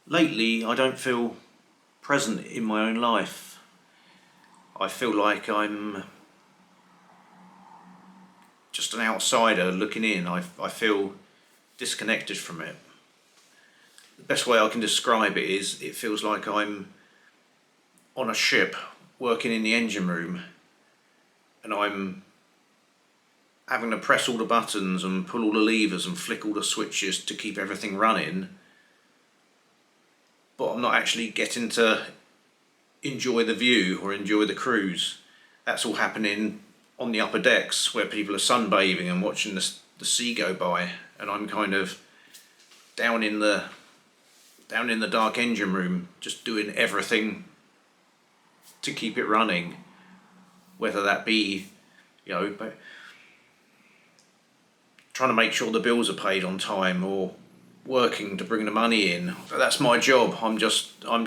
Lately, I don't feel present in my own life. I feel like I'm just an outsider looking in. I feel disconnected from it. The best way I can describe it is it feels like I'm on a ship working in the engine room and I'm having to press all the buttons and pull all the levers and flick all the switches to keep everything running, but I'm not actually getting to enjoy the view or enjoy the cruise. That's all happening on the upper decks where people are sunbathing and watching the sea go by, and I'm kind of down in the dark engine room just doing everything to keep it running, whether that be trying to make sure the bills are paid on time or working to bring the money in. That's my job. I'm just down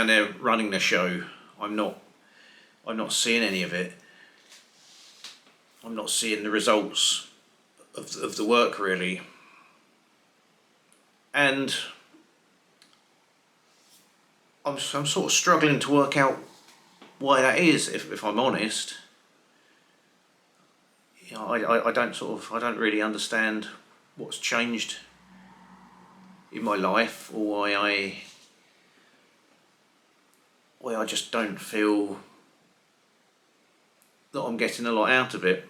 there running the show. I'm not seeing any of it. I'm not seeing the results of the work really. And I'm sort of struggling to work out why that is, if I'm honest. I don't really understand what's changed in my life, or why I just don't feel that I'm getting a lot out of it.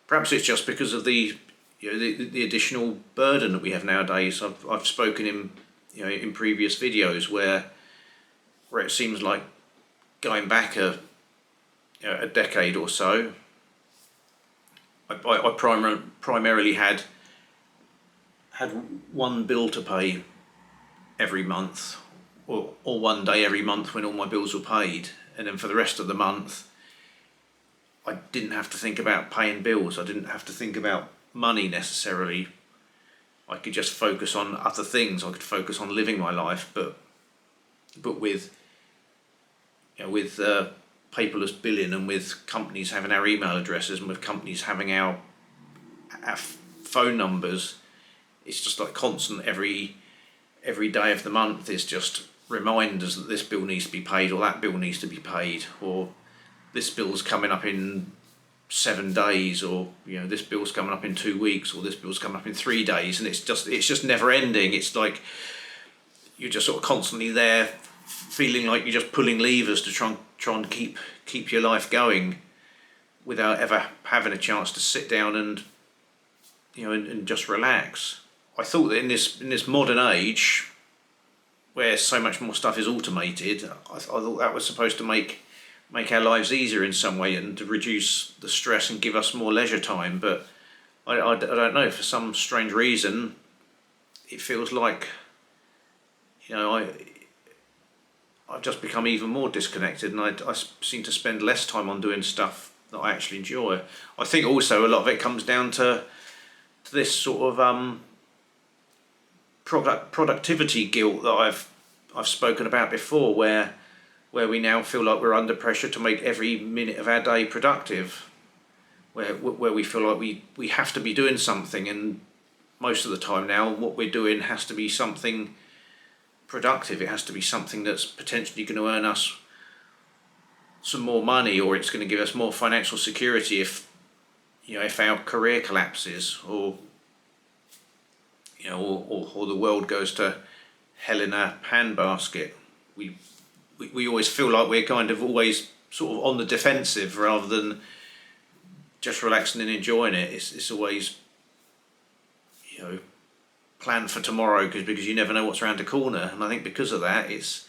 Perhaps it's just because of the additional burden that we have nowadays. I've spoken in previous videos where it seems like going back a decade or so, I primarily had one bill to pay every month, or one day every month when all my bills were paid, and then for the rest of the month I didn't have to think about paying bills. I didn't have to think about money necessarily. I could just focus on other things. I could focus on living my life, but with paperless billing, and with companies having our email addresses, and with companies having our phone numbers, it's just like constant. Every day of the month is just reminders that this bill needs to be paid, or that bill needs to be paid, or this bill's coming up in 7 days, or this bill's coming up in 2 weeks, or this bill's coming up in 3 days, and it's just never ending. It's like you're just sort of constantly there, feeling like you're just pulling levers to try and keep your life going, without ever having a chance to sit down and and just relax. I thought that in this modern age, where so much more stuff is automated, I thought that was supposed to make our lives easier in some way, and to reduce the stress and give us more leisure time. But I don't know, for some strange reason it feels like I've just become even more disconnected, and I seem to spend less time on doing stuff that I actually enjoy. I think also a lot of it comes down to this sort of productivity guilt that I've spoken about before, where we now feel like we're under pressure to make every minute of our day productive, where we feel like we have to be doing something, and most of the time now what we're doing has to be something productive. It has to be something that's potentially going to earn us some more money, or it's going to give us more financial security if our career collapses, or or the world goes to hell in a handbasket. We always feel like we're kind of always sort of on the defensive rather than just relaxing and enjoying it. It's always plan for tomorrow, because you never know what's around the corner. And I think because of that, it's,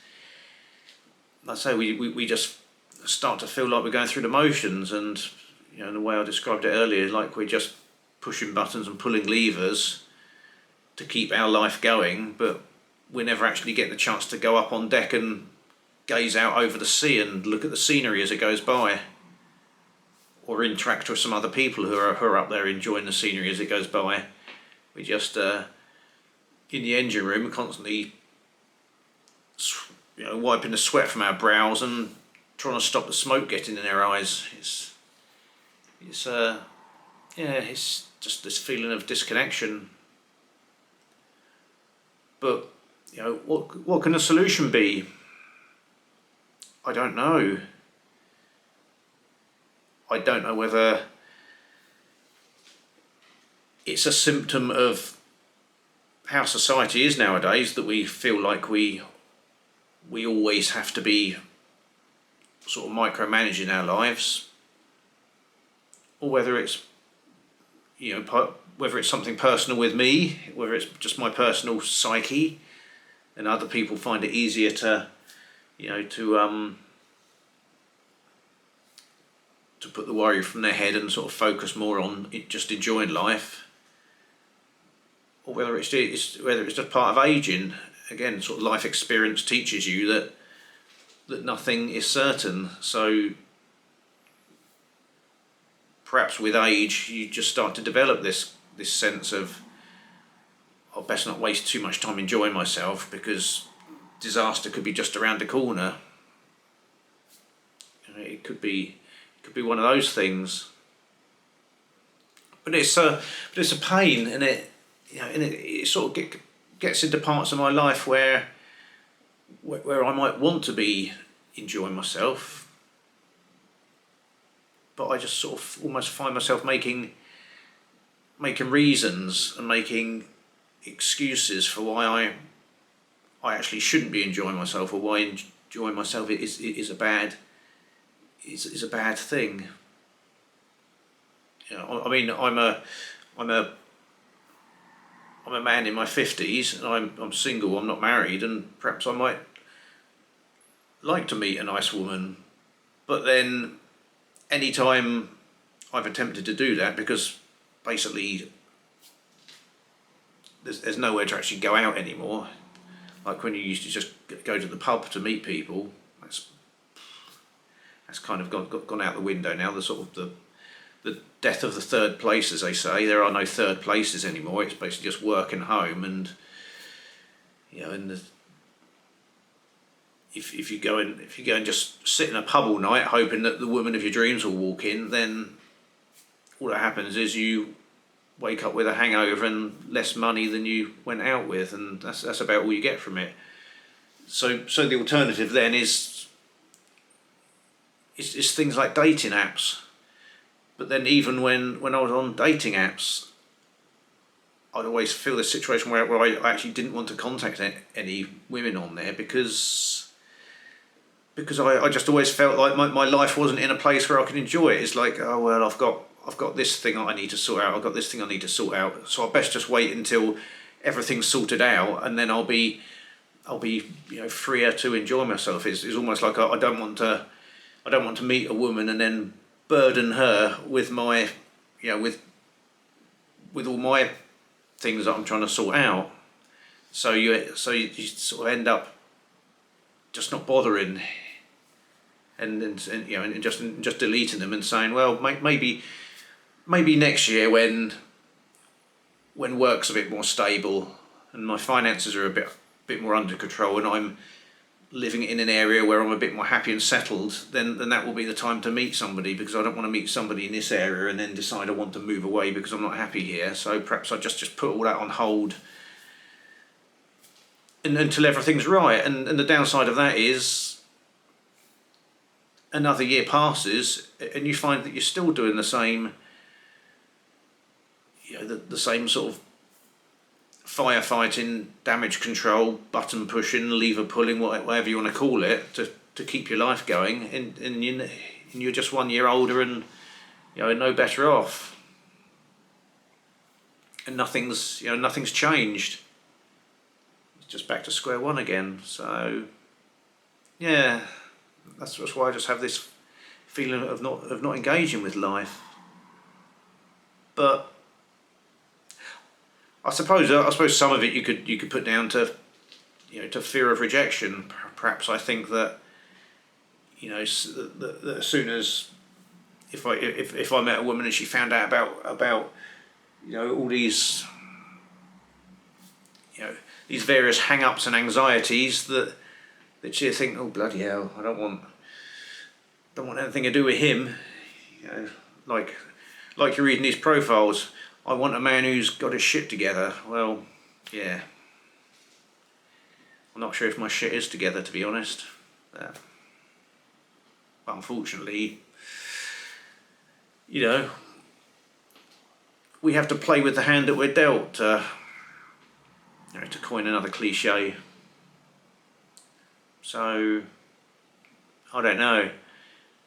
like I say, we just start to feel like we're going through the motions, and the way I described it earlier, like we're just pushing buttons and pulling levers to keep our life going, but we're never actually getting the chance to go up on deck and gaze out over the sea and look at the scenery as it goes by, or interact with some other people who are up there enjoying the scenery as it goes by. We just in the engine room, constantly wiping the sweat from our brows and trying to stop the smoke getting in our eyes. It's just this feeling of disconnection. But what can the solution be? I don't know. I don't know whether it's a symptom of how society is nowadays, that we feel like we always have to be sort of micromanaging our lives, or whether it's whether it's something personal with me, whether it's just my personal psyche, and other people find it easier to put the worry from their head and sort of focus more on just enjoying life, or whether it's just part of aging. Again, sort of life experience teaches you that nothing is certain. So perhaps with age you just start to develop this sense of, I best not waste too much time enjoying myself because disaster could be just around the corner. It could be one of those things. But it's a pain, and it sort of gets into parts of my life where I might want to be enjoying myself, but I just sort of almost find myself making reasons and making excuses for why I actually shouldn't be enjoying myself, or why enjoying myself is a bad thing. I mean, I'm a man in my 50s, and I'm single. I'm not married, and perhaps I might like to meet a nice woman, but then any time I've attempted to do that, because basically there's nowhere to actually go out anymore. Like when you used to just go to the pub to meet people, that's kind of gone out the window now. The sort of the death of the third place, as they say. There are no third places anymore. It's basically just work and home, and if you go and just sit in a pub all night hoping that the woman of your dreams will walk in, then all that happens is you wake up with a hangover and less money than you went out with, and that's about all you get from it. So the alternative then is things like dating apps. But then even when I was on dating apps, I'd always feel this situation where I actually didn't want to contact any women on there because I just always felt like my life wasn't in a place where I could enjoy it. It's like, oh well, I've got this thing I need to sort out. I've got this thing I need to sort out. So I best just wait until everything's sorted out, and then I'll be freer to enjoy myself. It's almost like I don't want to meet a woman and then burden her with my with all my things that I'm trying to sort out. So you sort of end up just not bothering, and just deleting them and saying, well, maybe next year when work's a bit more stable and my finances are a bit more under control, and I'm living in an area where I'm a bit more happy and settled, then that will be the time to meet somebody, because I don't want to meet somebody in this area and then decide I want to move away because I'm not happy here. So perhaps I just put all that on hold until everything's right. And the downside of that is another year passes and you find that you're still doing the same, the same sort of firefighting, damage control, button pushing, lever pulling, whatever you want to call it, to keep your life going, and you're just 1 year older and no better off, and nothing's changed. It's just back to square one again. So yeah, that's why I just have this feeling of not engaging with life. But I suppose some of it you could put down to to fear of rejection. Perhaps I think that that as soon as if I met a woman and she found out about all these these various hang-ups and anxieties, that she'd think, oh bloody hell, I don't want anything to do with him. Like you're reading these profiles, I want a man who's got his shit together. Well, yeah. I'm not sure if my shit is together, to be honest. But unfortunately, you know, we have to play with the hand that we're dealt, to coin another cliche. So, I don't know.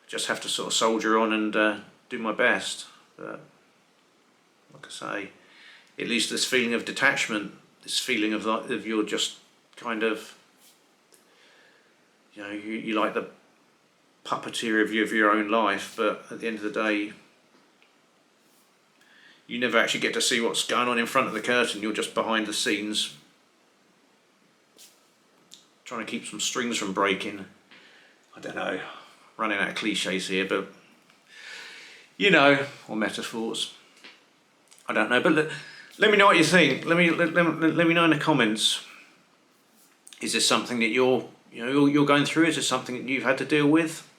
Just have to sort of soldier on and do my best. But like I say, at least this feeling of detachment, this feeling of you're just kind of, you like the puppeteer of your own life, but at the end of the day, you never actually get to see what's going on in front of the curtain. You're just behind the scenes, trying to keep some strings from breaking. I don't know, running out of cliches here, but or metaphors. I don't know, but let me know what you think. Let me know in the comments. Is this something that you're going through? Is this something that you've had to deal with?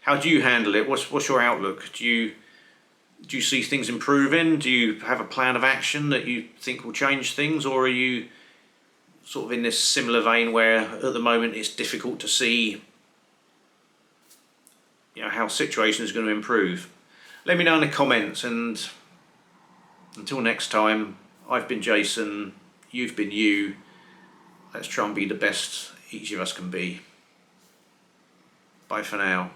How do you handle it? What's your outlook? Do you see things improving? Do you have a plan of action that you think will change things, or are you sort of in this similar vein where at the moment it's difficult to see how situation is going to improve? Let me know in the comments, and until next time, I've been Jason, you've been you. Let's try and be the best each of us can be. Bye for now.